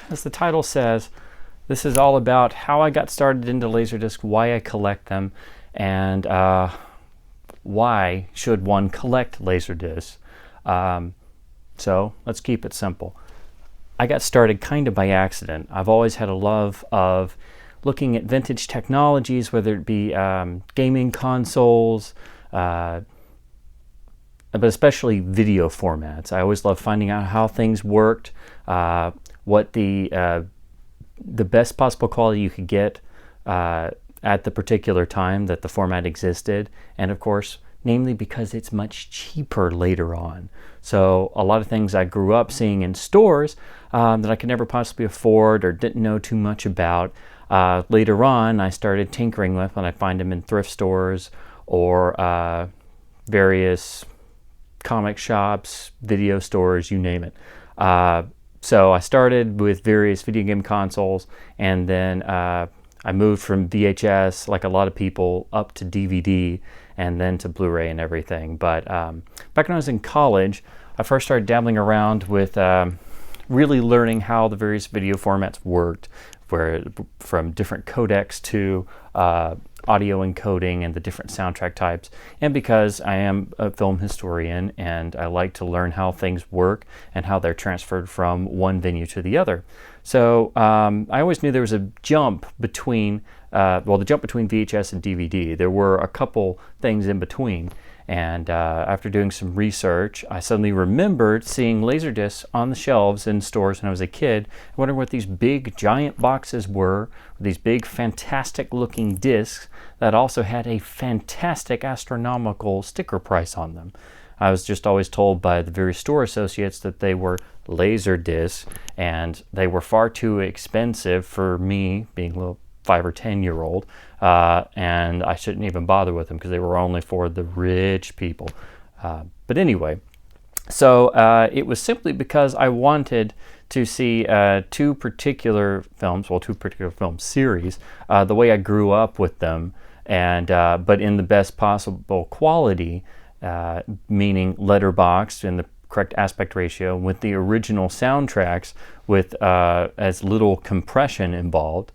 as the title says, this is all about how I got started into LaserDisc, why I collect them, and why should one collect LaserDiscs. So let's keep it simple. I got started kind of by accident. I've always had a love of looking at vintage technologies, whether it be gaming consoles, but especially video formats. I always loved finding out how things worked, what the best possible quality you could get at the particular time that the format existed, and of course, namely because it's much cheaper later on. So a lot of things I grew up seeing in stores that I could never possibly afford or didn't know too much about, later on I started tinkering with, and I find them in thrift stores or various comic shops, video stores, you name it. So I started with various video game consoles, and then I moved from VHS, like a lot of people, up to DVD, and then to Blu-ray and everything. But back when I was in college, I first started dabbling around with really learning how the various video formats worked, from different codecs to audio encoding and the different soundtrack types. And because I am a film historian and I like to learn how things work and how they're transferred from one venue to the other. So I always knew there was a jump between, the jump between VHS and DVD. There were a couple things in between. And after doing some research, I suddenly remembered seeing LaserDiscs on the shelves in stores when I was a kid. I wondered what these big giant boxes were, these big fantastic looking discs that also had a fantastic astronomical sticker price on them. I was just always told by the various store associates that they were LaserDiscs, and they were far too expensive for me, being a little 5 or 10-year-old, and I shouldn't even bother with them because they were only for the rich people. But anyway, so it was simply because I wanted to see two particular film series, the way I grew up with them, and but in the best possible quality, meaning letterboxed in the correct aspect ratio, with the original soundtracks with as little compression involved.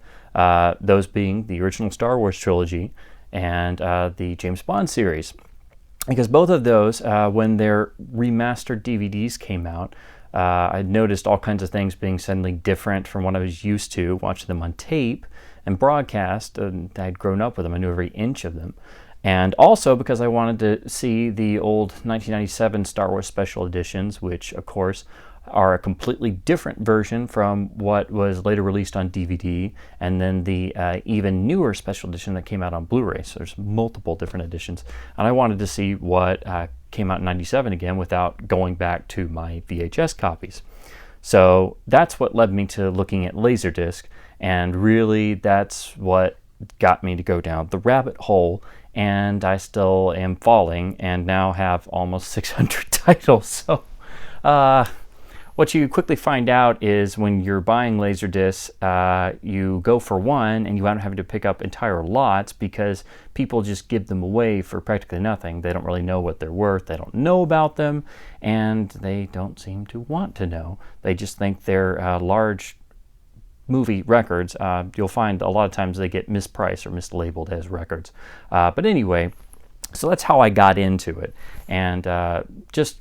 Those being the original Star Wars trilogy and the James Bond series. Because both of those, when their remastered DVDs came out, I noticed all kinds of things being suddenly different from what I was used to watching them on tape and broadcast, and I'd grown up with them. I knew every inch of them. And also because I wanted to see the old 1997 Star Wars special editions, which of course are a completely different version from what was later released on DVD, and then the even newer special edition that came out on Blu-ray. So there's multiple different editions, and I wanted to see what came out in '97 again without going back to my VHS copies. So that's what led me to looking at LaserDisc, and really that's what got me to go down the rabbit hole, and I still am falling and now have almost 600 titles. So what you quickly find out is when you're buying LaserDiscs, you go for one and you end up having to pick up entire lots because people just give them away for practically nothing. They don't really know what they're worth, they don't know about them, and they don't seem to want to know. They just think they're large movie records. You'll find a lot of times they get mispriced or mislabeled as records. But anyway, so that's how I got into it. And just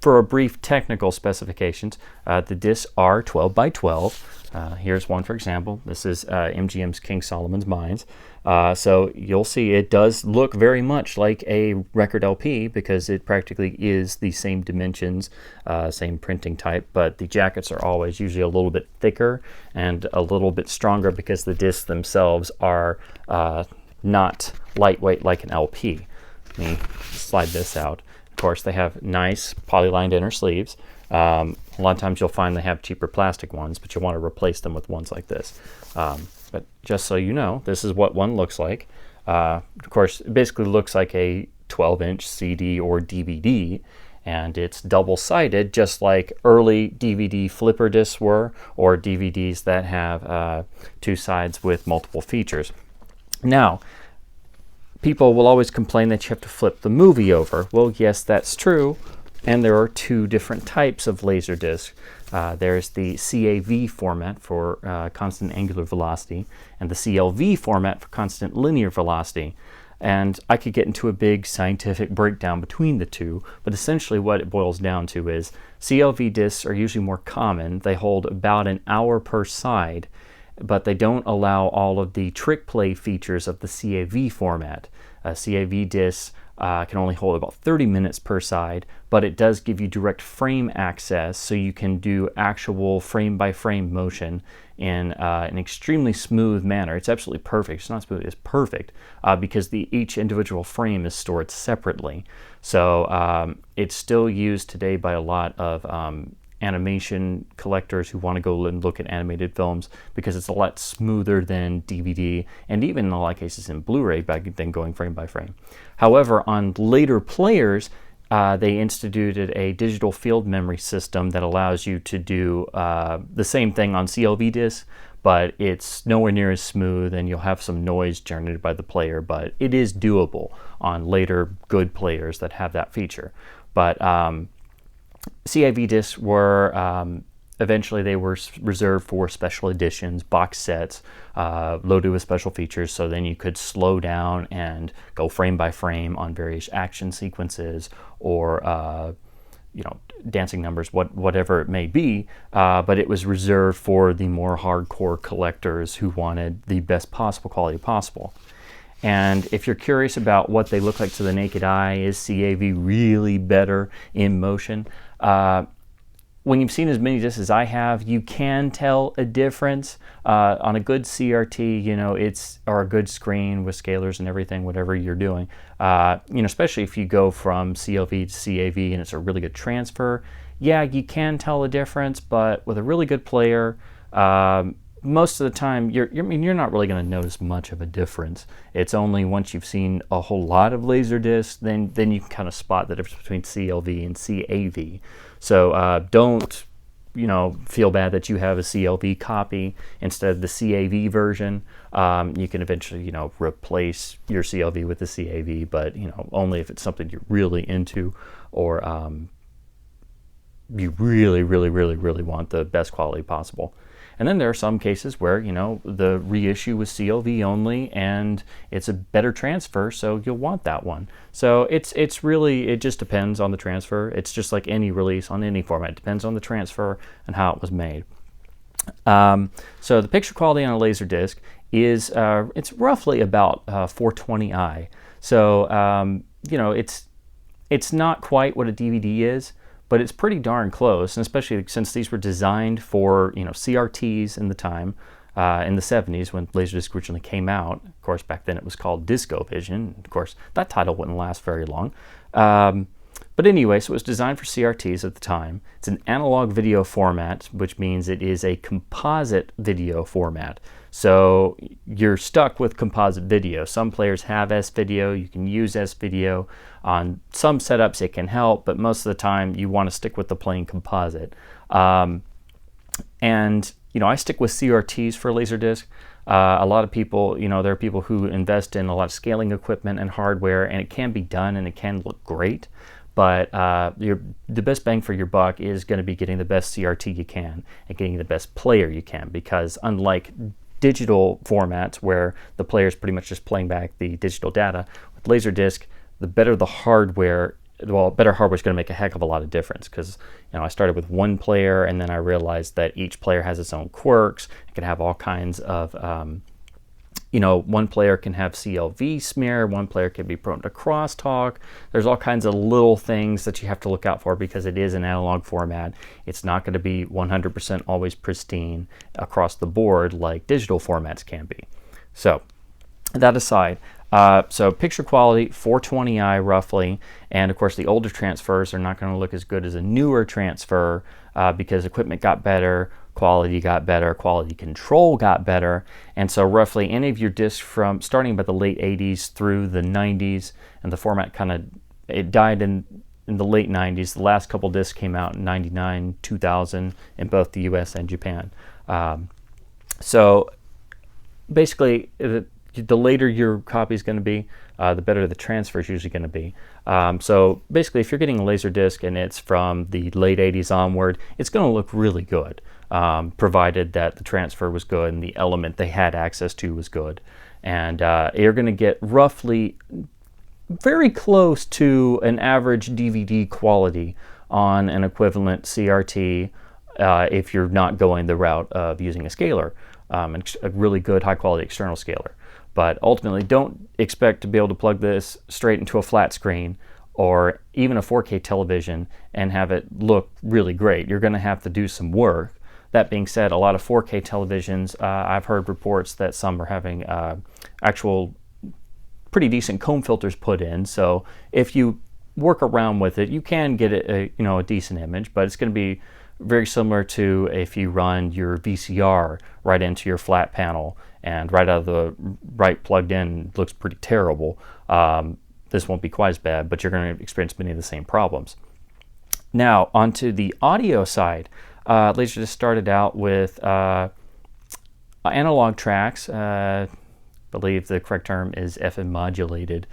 for a brief technical specifications, the discs are 12 by 12. Here's one, for example. This is MGM's King Solomon's Mines. So you'll see it does look very much like a record LP because it practically is the same dimensions, same printing type, but the jackets are always usually a little bit thicker and a little bit stronger because the discs themselves are not lightweight like an LP. Let me slide this out. Of course, they have nice polylined inner sleeves. A lot of times you'll find they have cheaper plastic ones, but you'll want to replace them with ones like this. But just so you know, this is what one looks like. Of course, it basically looks like a 12-inch CD or DVD, and it's double-sided, just like early DVD flipper discs were, or DVDs that have two sides with multiple features. Now, people will always complain that you have to flip the movie over. Well, yes, that's true, And there are two different types of LaserDisc. There's the CAV format for constant angular velocity, and the CLV format for constant linear velocity. And I could get into a big scientific breakdown between the two, but essentially what it boils down to is CLV discs are usually more common. They hold about an hour per side, but they don't allow all of the trick play features of the CAV format. CAV discs can only hold about 30 minutes per side, but it does give you direct frame access, so you can do actual frame-by-frame motion in an extremely smooth manner. It's absolutely perfect. It's not smooth, it's perfect, because each individual frame is stored separately. So it's still used today by a lot of animation collectors who want to go and look at animated films, because it's a lot smoother than DVD, and even in a lot of cases in Blu-ray than going frame by frame. However, on later players, they instituted a digital field memory system that allows you to do the same thing on CLV discs, but it's nowhere near as smooth, and you'll have some noise generated by the player, but it is doable on later good players that have that feature. But CAV discs were eventually they were reserved for special editions, box sets, loaded with special features, so then you could slow down and go frame by frame on various action sequences or dancing numbers, whatever it may be, but it was reserved for the more hardcore collectors who wanted the best possible quality possible. And if you're curious about what they look like to the naked eye, is CAV really better in motion? When you've seen as many discs as I have, you can tell a difference. On a good CRT, or a good screen with scalers and everything, whatever you're doing, especially if you go from CLV to CAV and it's a really good transfer, yeah, you can tell a difference, but with a really good player, most of the time, you're not really going to notice much of a difference. It's only once you've seen a whole lot of LaserDisc, then you can kind of spot the difference between CLV and CAV. So don't feel bad that you have a CLV copy instead of the CAV version. You can eventually replace your CLV with the CAV, but only if it's something you're really into, or you really, really, really, really want the best quality possible. And then there are some cases where, the reissue was CLV only and it's a better transfer, so you'll want that one. So it's really, it just depends on the transfer. It's just like any release on any format. It depends on the transfer and how it was made. So the picture quality on a LaserDisc is, it's roughly about 420i. So, it's not quite what a DVD is, but it's pretty darn close, and especially since these were designed for CRTs in the time, in the 70s when LaserDisc originally came out. Of course, back then it was called DiscoVision. Of course, that title wouldn't last very long. But anyway, so it was designed for CRTs at the time. It's an analog video format, which means it is a composite video format. So you're stuck with composite video. Some players have S-video. You can use S-video. On some setups it can help, but most of the time you want to stick with the plain composite. And I stick with CRTs for LaserDisc. A lot of people, there are people who invest in a lot of scaling equipment and hardware, and it can be done and it can look great. But the best bang for your buck is going to be getting the best CRT you can and getting the best player you can, because unlike digital formats where the player is pretty much just playing back the digital data, with LaserDisc, the better the hardware, better hardware is going to make a heck of a lot of difference, because I started with one player and then I realized that each player has its own quirks. It can have all kinds of one player can have CLV smear, one player can be prone to crosstalk. There's all kinds of little things that you have to look out for, because it is an analog format. It's not going to be 100% always pristine across the board like digital formats can be. So that aside, so picture quality 420i roughly, and of course the older transfers are not going to look as good as a newer transfer, because equipment got better, quality got better, quality control got better, and so roughly any of your discs from starting about the late 80s through the 90s, and the format it died in the late 90s. The last couple discs came out in 99, 2000 in both the US and Japan. So basically, the later your copy is going to be, the better the transfer is usually going to be. So basically, if you're getting a LaserDisc and it's from the late 80s onward, it's going to look really good, provided that the transfer was good and the element they had access to was good. And you're going to get roughly very close to an average DVD quality on an equivalent CRT if you're not going the route of using a scaler, a really good high quality external scaler. But ultimately, don't expect to be able to plug this straight into a flat screen or even a 4K television and have it look really great. You're going to have to do some work. That being said, a lot of 4K televisions, I've heard reports that some are having actual pretty decent comb filters put in. So if you work around with it, you can get a decent image, but it's going to be very similar to if you run your VCR right into your flat panel and right out of the right plugged in, looks pretty terrible. This won't be quite as bad, but you're going to experience many of the same problems. Now, onto the audio side. LaserDisc started out with analog tracks. I believe the correct term is FM modulated.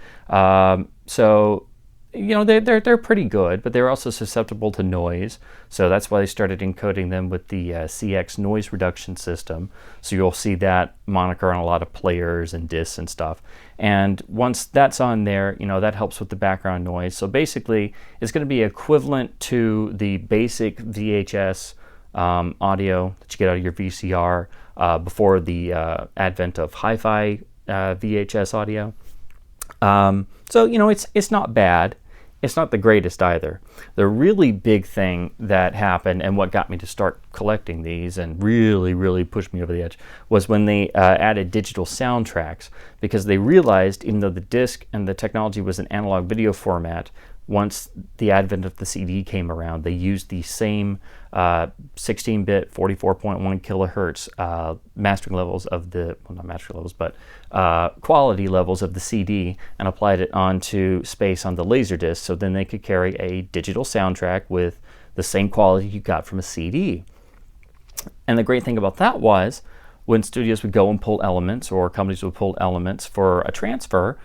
So, they're pretty good, but they're also susceptible to noise. So that's why they started encoding them with the CX noise reduction system. So you'll see that moniker on a lot of players and discs and stuff. And once that's on there, that helps with the background noise. So basically, it's going to be equivalent to the basic VHS audio that you get out of your VCR before the advent of hi-fi VHS audio. So it's not bad. It's not the greatest either. The really big thing that happened and what got me to start collecting these and really pushed me over the edge was when they added digital soundtracks, because they realized, even though the disc and the technology was an analog video format, once the advent of the CD came around, they used the same 16-bit 44.1 kilohertz mastering levels of the, well, not mastering levels, but quality levels of the CD and applied it onto space on the LaserDisc, so then they could carry a digital soundtrack with the same quality you got from a CD. And the great thing about that was, when studios would go and pull elements, or companies would pull elements for a transfer,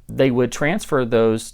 they would transfer those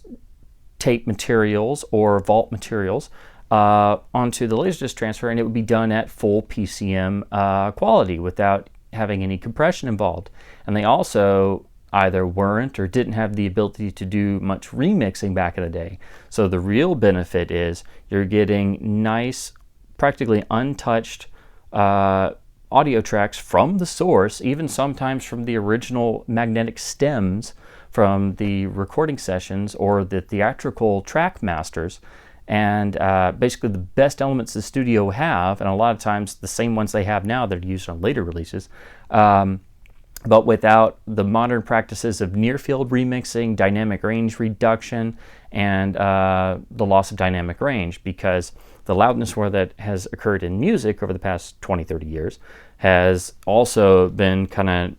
tape materials or vault materials onto the LaserDisc transfer, and it would be done at full PCM quality without having any compression involved. And they also either weren't or didn't have the ability to do much remixing back in the day. So the real benefit is you're getting nice, practically untouched audio tracks from the source, even sometimes from the original magnetic stems from the recording sessions or the theatrical track masters, and basically the best elements the studio have, and a lot of times the same ones they have now that are used on later releases, but without the modern practices of near-field remixing, dynamic range reduction, and the loss of dynamic range, because the loudness war that has occurred in music over the past 20-30 years has also been kind of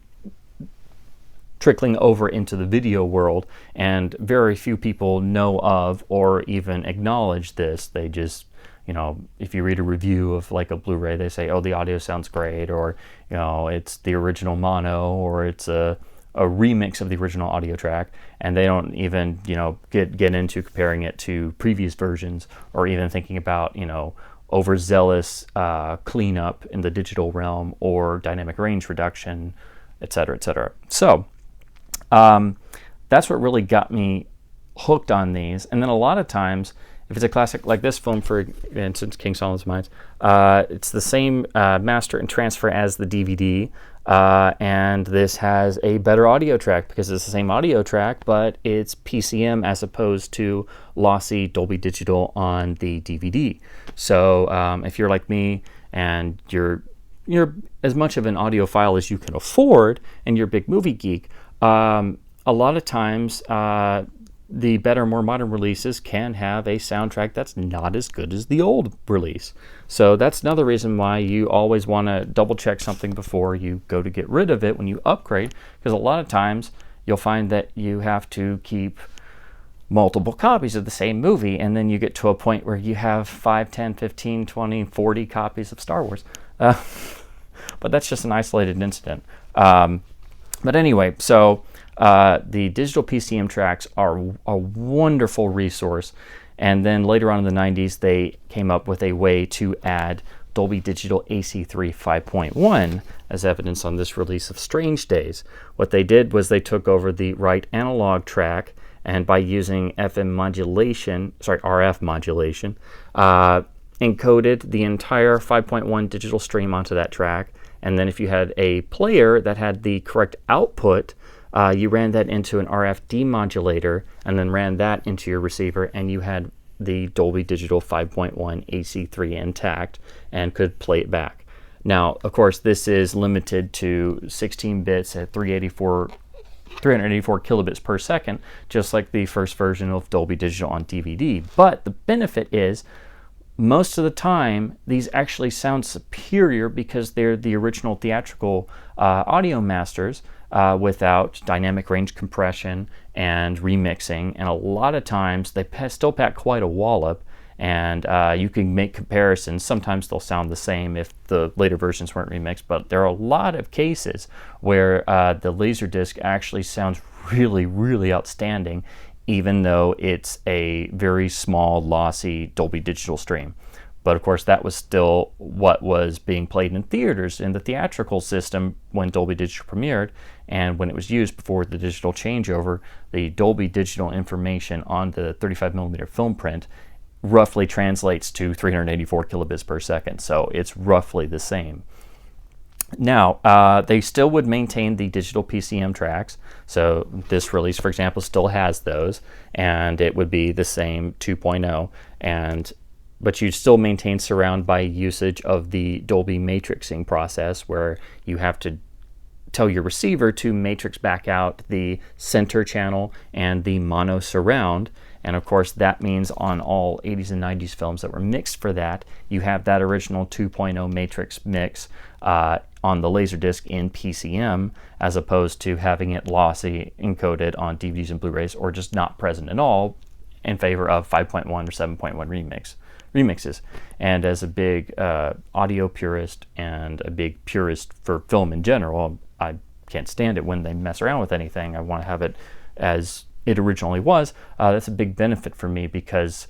trickling over into the video world, and very few people know of or even acknowledge this. They just, if you read a review of like a Blu-ray, they say, oh, the audio sounds great, or it's the original mono, or it's a remix of the original audio track, and they don't even get into comparing it to previous versions, or even thinking about overzealous cleanup in the digital realm or dynamic range reduction, etc., etc. So that's what really got me hooked on these. And then a lot of times, if it's a classic like this film, for instance, King Solomon's Mines, it's the same master and transfer as the DVD, and this has a better audio track because it's the same audio track, but it's PCM as opposed to lossy Dolby Digital on the DVD. So if you're like me and you're as much of an audiophile as you can afford, and you're a big movie geek, a lot of times the better, more modern releases can have a soundtrack that's not as good as the old release. So that's another reason why you always want to double check something before you go to get rid of it when you upgrade, because a lot of times you'll find that you have to keep multiple copies of the same movie, and then you get to a point where you have 5, 10, 15, 20, 40 copies of Star Wars. But that's just an isolated incident. But anyway, so the digital PCM tracks are a wonderful resource. And then later on in the 90s, they came up with a way to add Dolby Digital AC3 5.1 as evidence on this release of Strange Days. What they did was they took over the right analog track, and by using RF modulation, encoded the entire 5.1 digital stream onto that track. And then if you had a player that had the correct output, you ran that into an RF demodulator and then ran that into your receiver, and you had the Dolby Digital 5.1 AC3 intact and could play it back. Now, of course, this is limited to 16 bits at 384 kilobits per second, just like the first version of Dolby Digital on DVD. But the benefit is, most of the time, these actually sound superior because they're the original theatrical audio masters without dynamic range compression and remixing. And a lot of times, they still pack quite a wallop, and you can make comparisons. Sometimes they'll sound the same if the later versions weren't remixed, but there are a lot of cases where the LaserDisc actually sounds really, really outstanding, even though it's a very small, lossy Dolby Digital stream. But of course, that was still what was being played in theaters in the theatrical system when Dolby Digital premiered, and when it was used before the digital changeover, the Dolby Digital information on the 35mm film print roughly translates to 384 kilobits per second, so it's roughly the same. Now, they still would maintain the digital PCM tracks, so this release, for example, still has those, and it would be the same 2.0, but you'd still maintain surround by usage of the Dolby matrixing process, where you have to tell your receiver to matrix back out the center channel and the mono surround. And of course, that means on all 80s and 90s films that were mixed for that, you have that original 2.0 matrix mix on the LaserDisc in PCM, as opposed to having it lossy encoded on DVDs and Blu-rays, or just not present at all, in favor of 5.1 or 7.1 remixes. And as a big audio purist and a big purist for film in general, I can't stand it when they mess around with anything. I want to have it as it originally was. That's a big benefit for me, because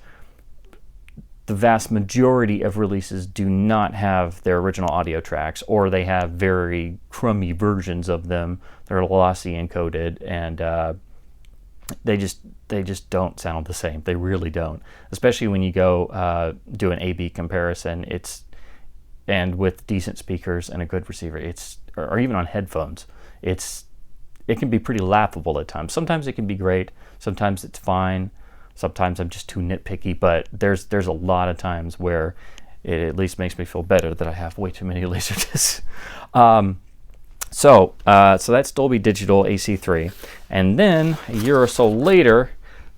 the vast majority of releases do not have their original audio tracks, or they have very crummy versions of them. They're lossy encoded, and they just don't sound the same. They really don't. Especially when you go do an A/B comparison. And with decent speakers and a good receiver, or even on headphones, it can be pretty laughable at times. Sometimes it can be great. Sometimes it's fine. Sometimes I'm just too nitpicky. But there's a lot of times where it at least makes me feel better that I have way too many LaserDiscs. So that's Dolby Digital AC3. And then a year or so later,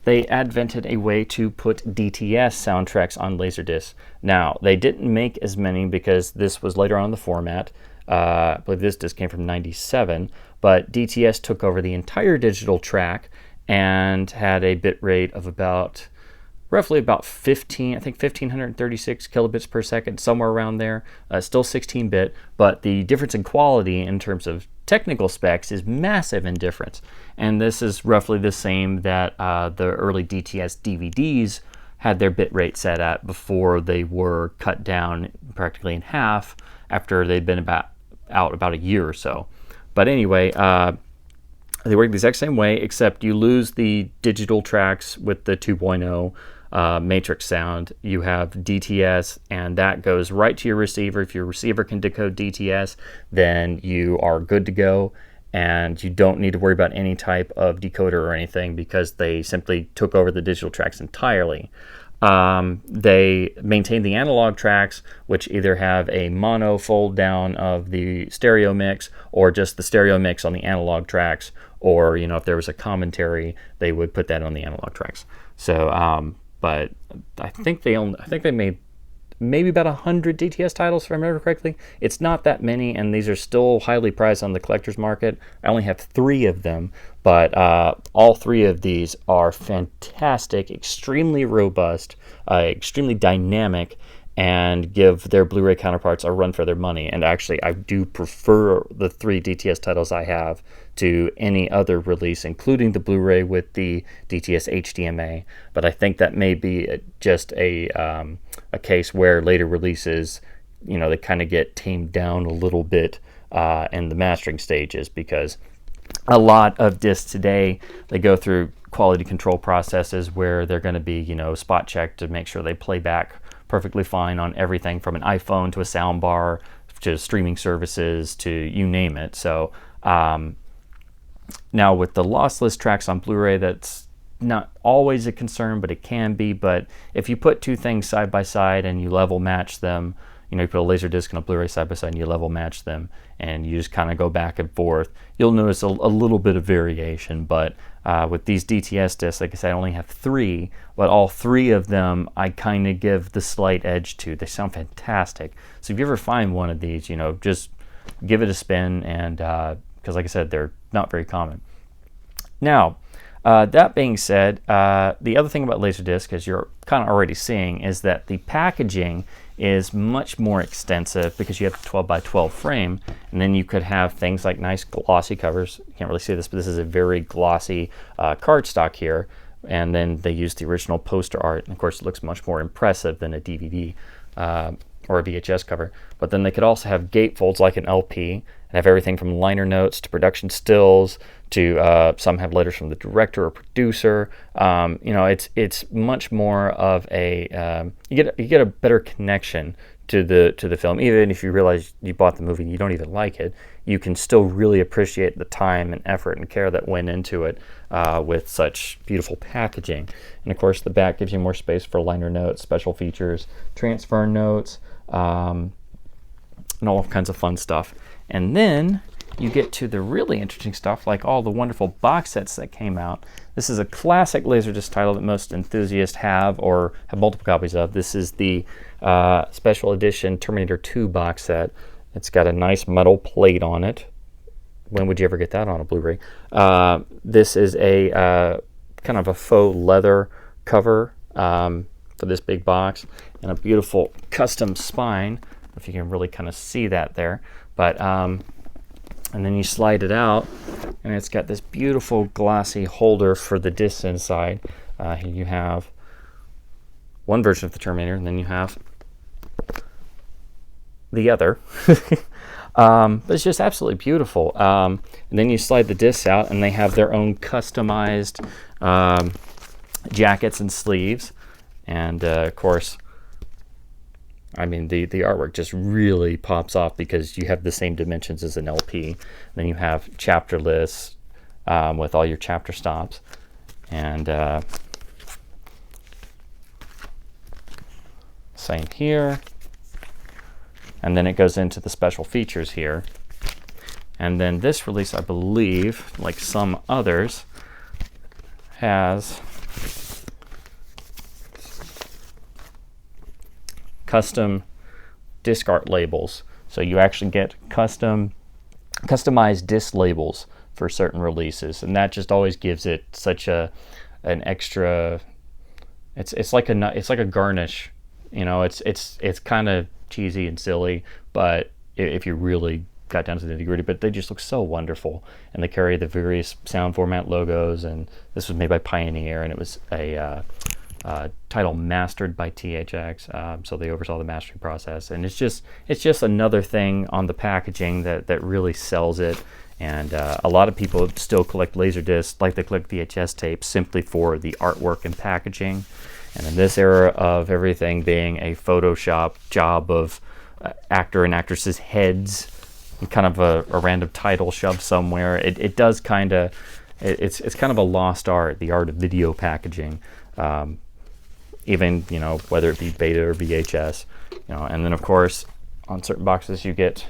they invented a way to put DTS soundtracks on LaserDisc. Now, they didn't make as many because this was later on in the format. I believe this disc came from '97, but DTS took over the entire digital track and had a bit rate of roughly about 1536 kilobits per second, somewhere around there. Still 16-bit, but the difference in quality in terms of technical specs is massive in difference. And this is roughly the same that the early DTS DVDs had their bit rate set at before they were cut down practically in half after they'd been out about a year or so. But anyway, they work the exact same way, except you lose the digital tracks with the 2.0 matrix sound. You have DTS, and that goes right to your receiver. If your receiver can decode DTS, then you are good to go, and you don't need to worry about any type of decoder or anything, because they simply took over the digital tracks entirely. They maintain the analog tracks, which either have a mono fold down of the stereo mix, or just the stereo mix on the analog tracks, or if there was a commentary, they would put that on the analog tracks. So, but I think they made maybe about 100 DTS titles, if I remember correctly. It's not that many, and these are still highly prized on the collector's market. I only have 3 of them, but all 3 of these are fantastic, extremely robust, extremely dynamic, and give their Blu-ray counterparts a run for their money. And actually, I do prefer the 3 DTS titles I have to any other release, including the Blu-ray with the DTS HDMA. But I think that may be just a case where later releases, you know, they kind of get tamed down a little bit in the mastering stages, because a lot of discs today, they go through quality control processes where they're going to be, you know, spot checked to make sure they play back perfectly fine on everything from an iPhone to a sound bar to streaming services to you name it. So now with the lossless tracks on Blu-ray, that's not always a concern, but it can be. But if you put two things side by side and you level match them, you know, you put a LaserDisc and a Blu-ray side by side and you level match them and you just kind of go back and forth, you'll notice a little bit of variation. But with these DTS discs, like I said, I only have 3, but all 3 of them I kind of give the slight edge to. They sound fantastic. So if you ever find one of these, you know, just give it a spin, and because like I said, they're not very common. Now, that being said, the other thing about LaserDisc, as you're kind of already seeing, is that the packaging is much more extensive because you have a 12 by 12 frame, and then you could have things like nice glossy covers. You can't really see this, but this is a very glossy cardstock here, and then they use the original poster art, and of course it looks much more impressive than a DVD or a VHS cover. But then they could also have gatefolds like an LP and have everything from liner notes to production stills to some have letters from the director or producer. You know, it's much more of a you get a better connection to the film. Even if you realize you bought the movie and you don't even like it, you can still really appreciate the time and effort and care that went into it with such beautiful packaging. And of course, the back gives you more space for liner notes, special features, transfer notes, and all kinds of fun stuff. And then you get to the really interesting stuff, like all the wonderful box sets that came out. This is a classic LaserDisc title that most enthusiasts have or have multiple copies of. This is the special edition Terminator 2 box set. It's got a nice metal plate on it. When would you ever get that on a Blu-ray? This is a kind of a faux leather cover for this big box, and a beautiful custom spine, if you can really kind of see that there. But and then you slide it out, and it's got this beautiful glossy holder for the discs inside. Here you have one version of the Terminator, and then you have the other. But it's just absolutely beautiful. And then you slide the discs out, and they have their own customized jackets and sleeves. And of course, I mean, the artwork just really pops off because you have the same dimensions as an LP. And then you have chapter lists with all your chapter stops. And same here. And then it goes into the special features here. And then this release, I believe, like some others, has custom disc art labels. So you actually get customized disc labels for certain releases, and that just always gives it such an extra. It's like a garnish. You know, it's kind of cheesy and silly, but if you really got down to the nitty-gritty, but they just look so wonderful, and they carry the various sound format logos. And this was made by Pioneer, and it was a title mastered by THX, so they oversaw the mastering process. And it's just another thing on the packaging that really sells it. And a lot of people still collect LaserDiscs like they collect VHS tapes simply for the artwork and packaging. And in this era of everything being a Photoshop job of actor and actresses' heads and kind of a random title shoved somewhere, it does kind of, it's kind of a lost art, the art of video packaging. Even, you know, whether it be beta or VHS, you know. And then of course on certain boxes you get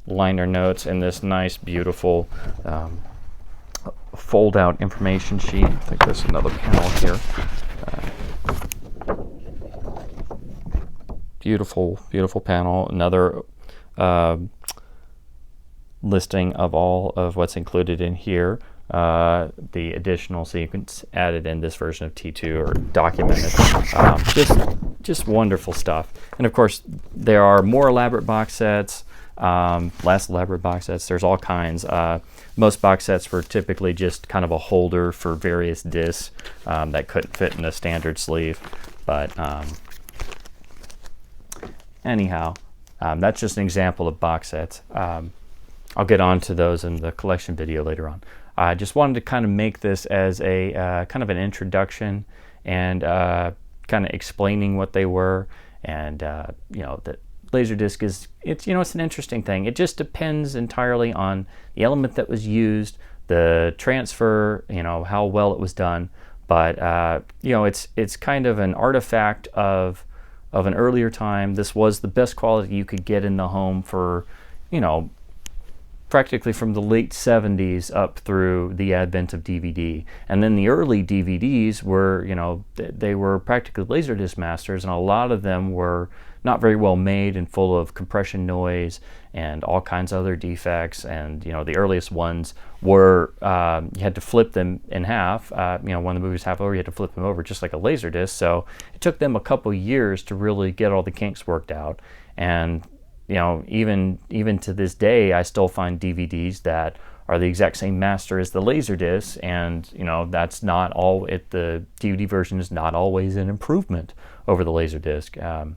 liner notes in this nice beautiful fold out information sheet. I think there's another panel here. Beautiful panel. Another listing of all of what's included in here. the additional sequence added in this version of T2 or documented. Just wonderful stuff. And of course, there are more elaborate box sets, less elaborate box sets. There's all kinds. Most box sets were typically just kind of a holder for various discs that couldn't fit in a standard sleeve. But anyhow, that's just an example of box sets. I'll get on to those in the collection video later on. I just wanted to kind of make this as a kind of an introduction and kind of explaining what they were. And you know, that LaserDisc is, it's an interesting thing. It just depends entirely on the element that was used, the transfer, how well it was done. But it's kind of an artifact of an earlier time. This was the best quality you could get in the home for, practically from the late 70s up through the advent of DVD. And then the early DVDs were, they were practically LaserDisc masters, and a lot of them were not very well made and full of compression noise and all kinds of other defects. And the earliest ones were you had to flip them in half. When the movie's half over, you had to flip them over just like a LaserDisc. So it took them a couple years to really get all the kinks worked out. And even to this day, I still find DVDs that are the exact same master as the LaserDisc, and that's not all. The DVD version is not always an improvement over the LaserDisc.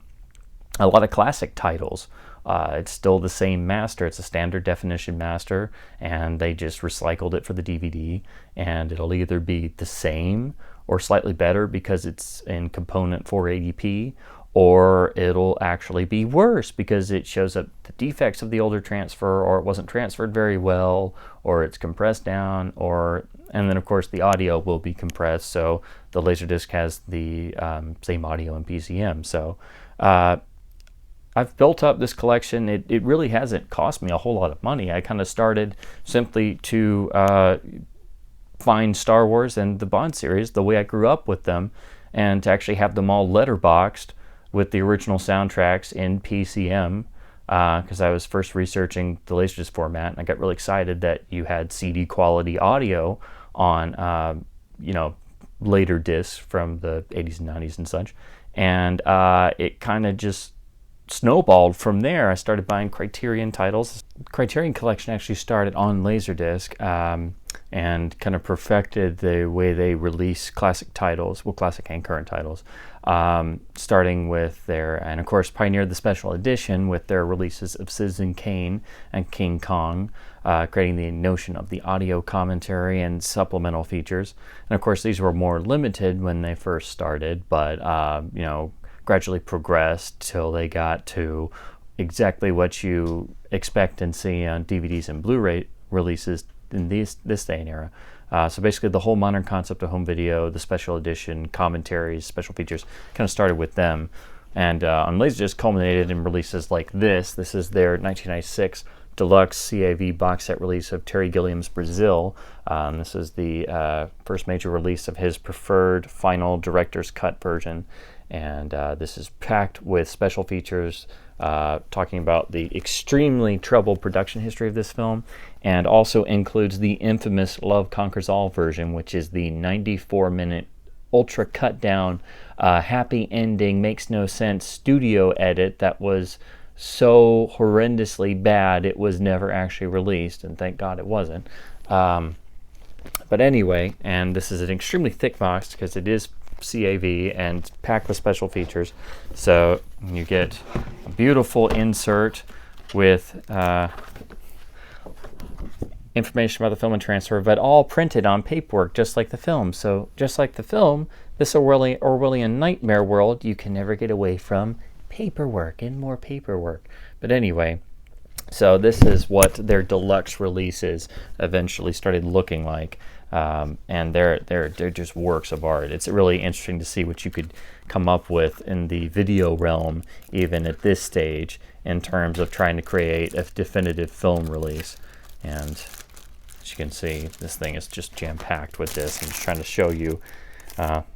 A lot of classic titles, it's still the same master. It's a standard definition master, and they just recycled it for the DVD, and it'll either be the same or slightly better because it's in component 480p, or it'll actually be worse because it shows up the defects of the older transfer, or it wasn't transferred very well, or it's compressed down, and then of course the audio will be compressed, so the LaserDisc has the same audio in PCM. So I've built up this collection. It really hasn't cost me a whole lot of money. I kind of started simply to find Star Wars and the Bond series the way I grew up with them, and to actually have them all letterboxed with the original soundtracks in PCM, because I was first researching the LaserDisc format, and I got really excited that you had CD quality audio on, later discs from the 80s and 90s and such. And it kind of just snowballed from there. I started buying Criterion titles. The Criterion collection actually started on LaserDisc, and kind of perfected the way they release classic titles, well, classic and current titles, starting with and of course pioneered the special edition with their releases of Citizen Kane and King Kong, creating the notion of the audio commentary and supplemental features. And of course these were more limited when they first started, but gradually progressed till they got to exactly what you expect and see on DVDs and Blu-ray releases in this day and era. So basically the whole modern concept of home video, the special edition, commentaries, special features, kind of started with them. And on LaserDisc culminated in releases like this. This is their 1996 deluxe CAV box set release of Terry Gilliam's Brazil. This is the first major release of his preferred final director's cut version. And this is packed with special features, talking about the extremely troubled production history of this film, and also includes the infamous Love Conquers All version, which is the 94-minute ultra cut down, happy ending, makes no sense studio edit that was so horrendously bad it was never actually released, and thank God it wasn't. But anyway, and this is an extremely thick box because it is CAV and packed with special features. So you get a beautiful insert with information about the film and transfer, but all printed on paperwork, just like the film. So just like the film, this Orwellian nightmare world, you can never get away from paperwork and more paperwork. But anyway, so this is what their deluxe releases eventually started looking like. And they're just works of art. It's really interesting to see what you could come up with in the video realm, even at this stage, in terms of trying to create a definitive film release. And as you can see, this thing is just jam-packed with this. I'm just trying to show you.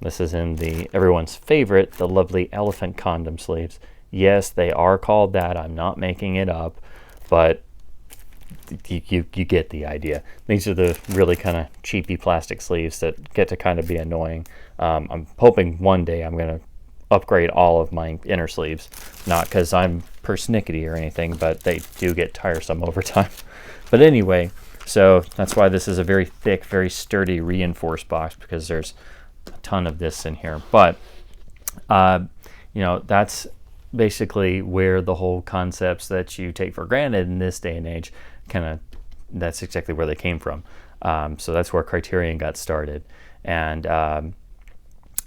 This is in everyone's favorite, the lovely elephant condom sleeves. Yes, they are called that. I'm not making it up, but you get the idea. These are the really kind of cheapy plastic sleeves that get to kind of be annoying. I'm hoping one day I'm going to upgrade all of my inner sleeves, not because I'm persnickety or anything, but they do get tiresome over time. But anyway, so that's why this is a very thick, very sturdy reinforced box, because there's a ton of this in here. But you know, that's basically where the whole concepts that you take for granted in this day and age, that's exactly where they came from. So that's where Criterion got started. And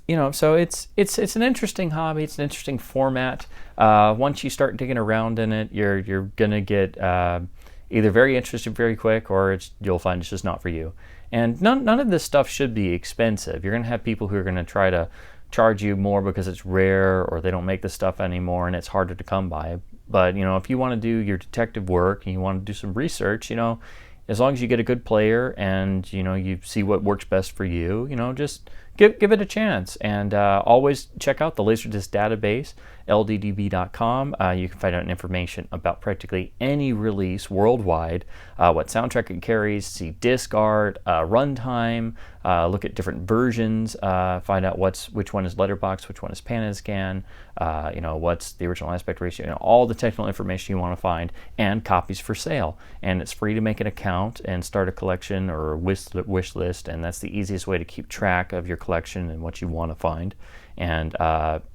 you know, so it's an interesting hobby. It's an interesting format. Once you start digging around in it, you're gonna get either very interested very quick, or you'll find it's just not for you. And none of this stuff should be expensive. You're gonna have people who are gonna try to charge you more because it's rare, or they don't make this stuff anymore and it's harder to come by. But you know, if you want to do your detective work and you want to do some research, you know, as long as you get a good player and you know you see what works best for you, you know, just give it a chance. And always check out the LaserDisc database, lddb.com. You can find out information about practically any release worldwide, what soundtrack it carries, see disc art, runtime, look at different versions, find out which one is letterbox, which one is pan and scan, you know, what's the original aspect ratio, you know, all the technical information you want to find, and copies for sale. And it's free to make an account and start a collection or a wish list, and that's the easiest way to keep track of your collection and what you want to find. And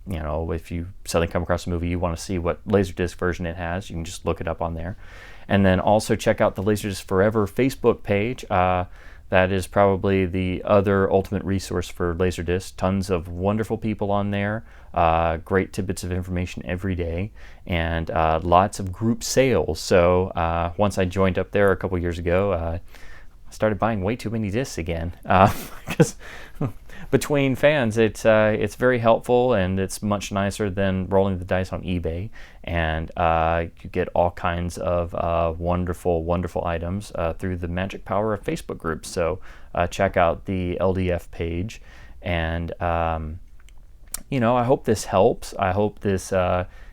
you know, if you suddenly come across a movie you want to see what LaserDisc version it has, you can just look it up on there. And then also check out the LaserDisc Forever Facebook page. That is probably the other ultimate resource for LaserDisc. Tons of wonderful people on there, great tidbits of information every day, and lots of group sales. So once I joined up there a couple years ago, I started buying way too many discs again, because between fans, it's very helpful, and it's much nicer than rolling the dice on eBay. And you get all kinds of wonderful items through the magic power of Facebook groups. So check out the LDF page. And you know, I hope this helps. I hope this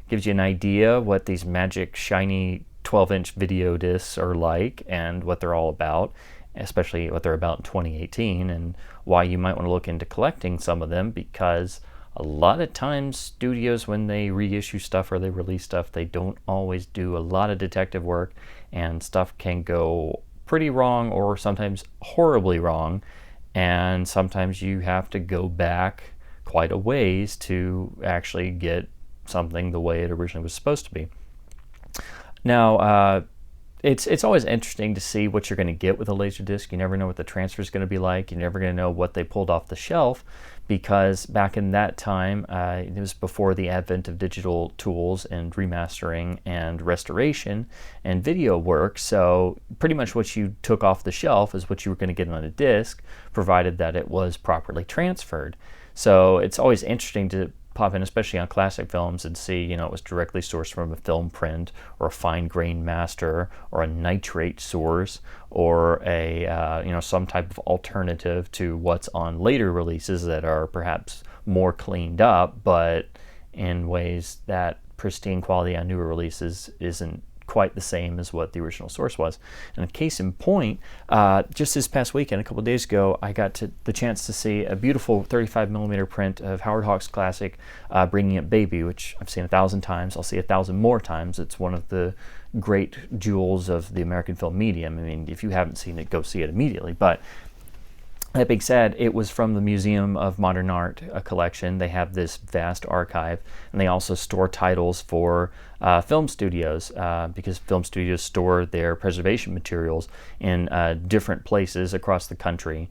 gives you an idea what these magic shiny 12-inch video discs are like and what they're all about, especially what they're about in 2018, and why you might want to look into collecting some of them, because a lot of times studios, when they reissue stuff or they release stuff, they don't always do a lot of detective work, and stuff can go pretty wrong or sometimes horribly wrong, and sometimes you have to go back quite a ways to actually get something the way it originally was supposed to be. Now, it's always interesting to see what you're going to get with a LaserDisc. You never know what the transfer is going to be like. You're never going to know what they pulled off the shelf, because back in that time, it was before the advent of digital tools and remastering and restoration and video work. So pretty much what you took off the shelf is what you were going to get on a disc, provided that it was properly transferred. So it's always interesting to pop in, especially on classic films, and see, you know, it was directly sourced from a film print or a fine grain master or a nitrate source or a you know, some type of alternative to what's on later releases that are perhaps more cleaned up, but in ways that pristine quality on newer releases isn't quite the same as what the original source was. And a case in point, just this past weekend, a couple of days ago, I got the chance to see a beautiful 35mm print of Howard Hawks' classic Bringing Up Baby, which I've seen 1,000 times. I'll see 1,000 more times. It's one of the great jewels of the American film medium. I mean, if you haven't seen it, go see it immediately. But that being said, it was from the Museum of Modern Art collection. They have this vast archive, and they also store titles for film studios, because film studios store their preservation materials in different places across the country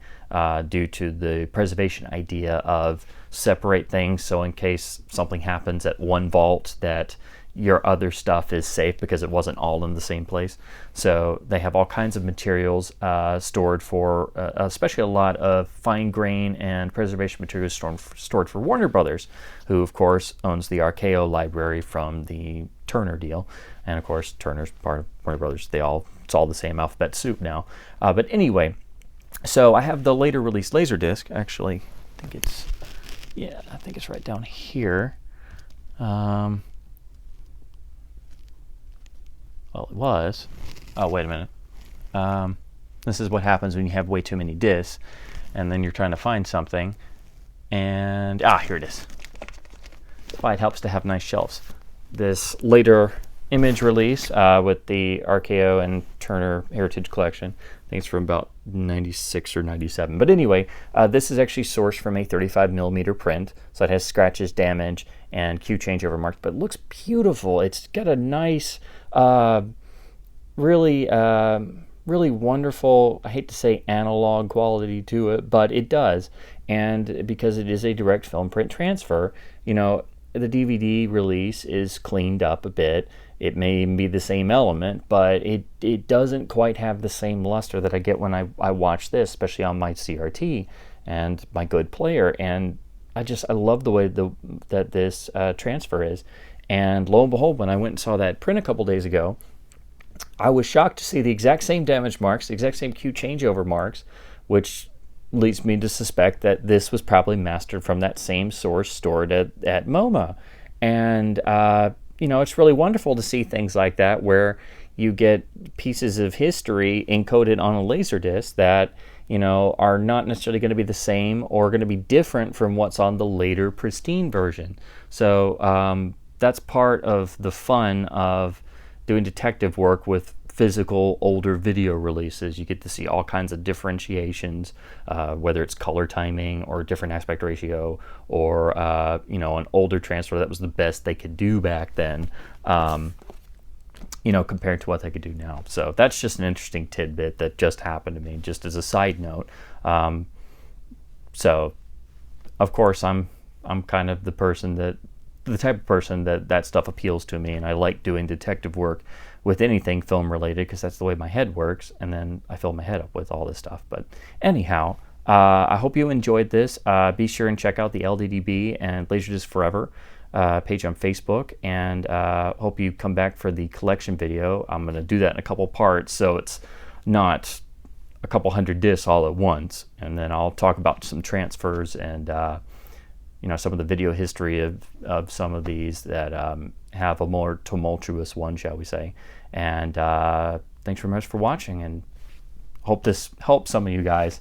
due to the preservation idea of separate things, so in case something happens at one vault, that your other stuff is safe because it wasn't all in the same place. So they have all kinds of materials stored for, especially a lot of fine grain and preservation materials stored for Warner Brothers, who of course owns the RKO library from the Turner deal. And of course, Turner's part of Warner Brothers. It's all the same alphabet soup now. But anyway, so I have the later released LaserDisc. Actually, I think it's right down here. Well, it was. Oh, wait a minute. This is what happens when you have way too many discs, and then you're trying to find something, and here it is. Why it helps to have nice shelves. This later image release with the RKO and Turner Heritage Collection. I think it's from about 96 or 97. But anyway, this is actually sourced from a 35mm print, so it has scratches, damage, and cue changeover marks, but it looks beautiful. It's got a nice, really wonderful, I hate to say analog quality to it, but it does. And because it is a direct film print transfer, you know, the DVD release is cleaned up a bit. It may even be the same element, but it doesn't quite have the same luster that I get when I watch this, especially on my CRT and my good player. And I love the way that this transfer is. And lo and behold, when I went and saw that print a couple days ago, I was shocked to see the exact same damage marks, the exact same cue changeover marks, which leads me to suspect that this was probably mastered from that same source stored at MoMA. And you know, it's really wonderful to see things like that where you get pieces of history encoded on a LaserDisc that, you know, are not necessarily going to be the same or going to be different from what's on the later pristine version. So that's part of the fun of doing detective work with physical older video releases. You get to see all kinds of differentiations, whether it's color timing or different aspect ratio, or you know, an older transfer that was the best they could do back then, you know, compared to what they could do now. So that's just an interesting tidbit that just happened to me, just as a side note. So of course I'm kind of the type of person that stuff appeals to me, and I like doing detective work with anything film related because that's the way my head works, and then I fill my head up with all this stuff. But anyhow, I hope you enjoyed this. Be sure and check out the LDDB and LaserDisc Forever page on Facebook, and hope you come back for the collection video. I'm going to do that in a couple parts, so it's not a couple hundred discs all at once, and then I'll talk about some transfers and you know, some of the video history of some of these that have a more tumultuous one, shall we say. And thanks very much for watching, and hope this helps some of you guys